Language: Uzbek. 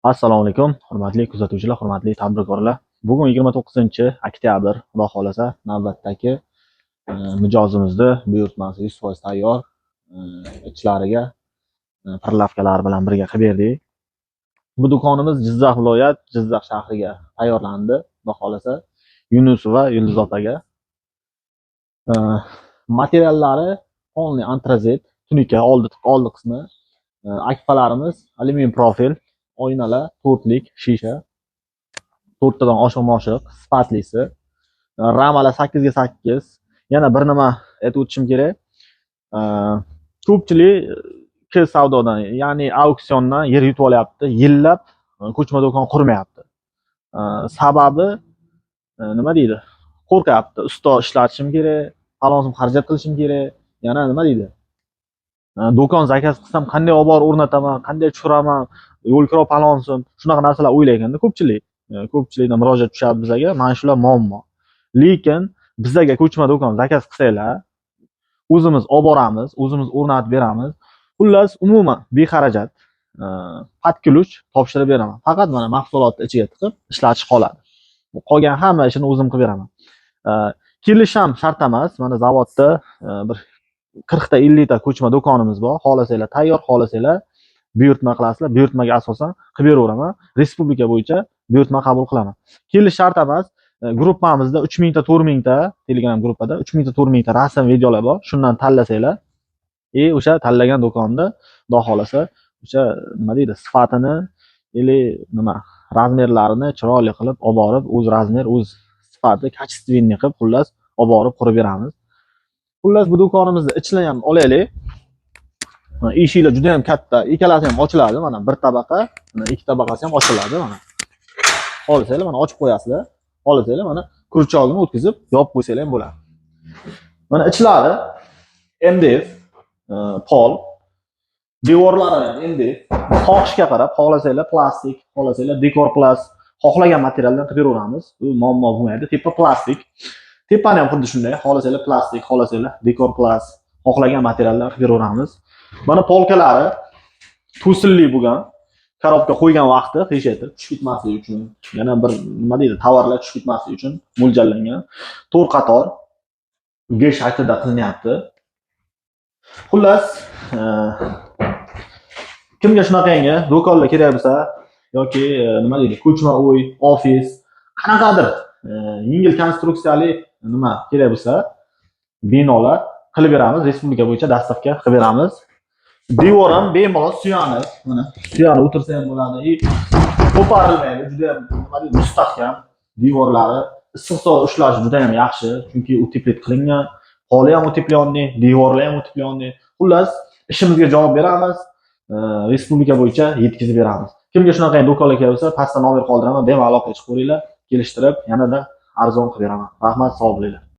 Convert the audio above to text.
Assalomu alaykum, hurmatli kuzatuvchilar, hurmatli tadbirkorlar. Bugun 29-oktyabr, Xudo xolasa, navbatdagi mijozimizni buyurtmasi 100% tayyor ichlariga pirlavkalar bilan birga qilib berdik. Bu do'konimiz Jizzax viloyat, Jizzax shahriga tayyorlandi. Xudo xolasa, Yunusova Yulduz opaga. Materiallari polniy antrazit, tunika oldi qismi, akfalarimiz alyumin profil, oynalar, to'rtlik shisha, to'rttadan oshiq sifatlisi, ramalar 8 ga 8. Yana bir nima aytib o'tishim kerak. Ko'pchilik savdodan, ya'ni auksiondan yer yutib olyapti, yillab ko'chma do'kon qurmayapti. Sababi nima deydi? Qo'rqyapti. Usto ishlatishim kerak, falonsim xarajat qilishim kerak. Yana nima deydi? Do'kon zakaz qilsam qanday olib borib o'rnataman, qanday tushiraman, yo'l kiro falonsim, shunaqa narsalar o'ylayganda ko'pchilikdan murojaat tushadi bizga. Mana shular muammo. Lekin bizga ko'chma do'kon zakaz qilsanglar, o'zimiz olib boramiz, o'zimiz o'rnatib beramiz. Xullas, umuman bexarajat patkiluch topshirib beraman. Faqat mana mahsulotni ichiga tiqib ishlatish qoladi. Qolgan hamma ishini o'zim qilib beraman. Kelish ham shart emas. Mana zavodda bir 40 ta 50 ta ko'chma do'konimiz bor. Xohlasanglar tayyor, xohlasanglar buyurtma qilasizlar. Buyurtmaga asosan qilib beraveraman. Respublika bo'yicha buyurtma qabul qilaman. Kelish shart emas. Gruppamizda 3000 ta 4000 ta Telegram gruppada 3000 ta 4000 ta rasm videolar bor. Shundan tanlasanglar, o'sha tanlagan do'konda xudo xolasa o'sha nima deydi, sifatini nima razmerlarini chiroyli qilib olib borib, o'z razmer, o'z sifati, kачественный qilib, xullas olib borib qurib beramiz. Xullas, bu do'konimizni ichini ham olaylik. Eshiklar juda ham katta, ikkalasi ham ochiladi. Mana bir tabaqa, mana ikki tabaqasi ham ochiladi. Mana xohlasanglar mana ochib qo'yasizlar. Xohlasanglar mana kurchog'ini o'tkazib yopib qo'ysanglar ham bo'ladi. Mana ichlari MDF pol, devorlari MDF. Xohishga qarab, xohlasanglar plastik, xohlasanglar dekor plast, xohlagan materialdan qilib beraveramiz. Bu muammo bo'lmaydi. Tepa plastik. Tepani ham xuddi shunday, xohlasanglar plastik, xohlasanglar dekor plast, xohlagan materialdan qilib beraveramiz. Mana polkalari to'silli bo'lgan. Korobka qo'ygan vaqti hech tushib ketmasligi uchun, yana bir nima deydi, tovarlar tushib ketmasligi uchun mo'ljallangan. 4 qator G shaklida qilinyapti. Xullas, kimga shunaqangi do'konlar kerak bo'lsa yoki nima deydi, ko'chma uy, ofis, qanaqadir yengil konstruksiyali nima kerak bo'lsa, binolar qilib beramiz. Respublika bo'yicha dastavka qilib beramiz. Devor ham bemalol suyanib, mana suyanib o'tirsa ham bo'ladi. Ko'parilmaydi, juda ham nima deydi, mustahkam. Devorlari issiqsoq ushlashi juda ham yaxshi, chunki uteplit qilingan. Poli ham uteplyonniy, devorlar ham uteplyonniy. Xullas, ishimizga javob beramiz. Respublika bo'yicha yetkazib beramiz. Kimga shunaqa do'konlar kerak bo'lsa, pastda nomer qoldiraman, bemalol aloqa chiqib ko'ringlar, kelishtirib, yanada arzon qilib beraman. Rahmat, sog' bo'linglar.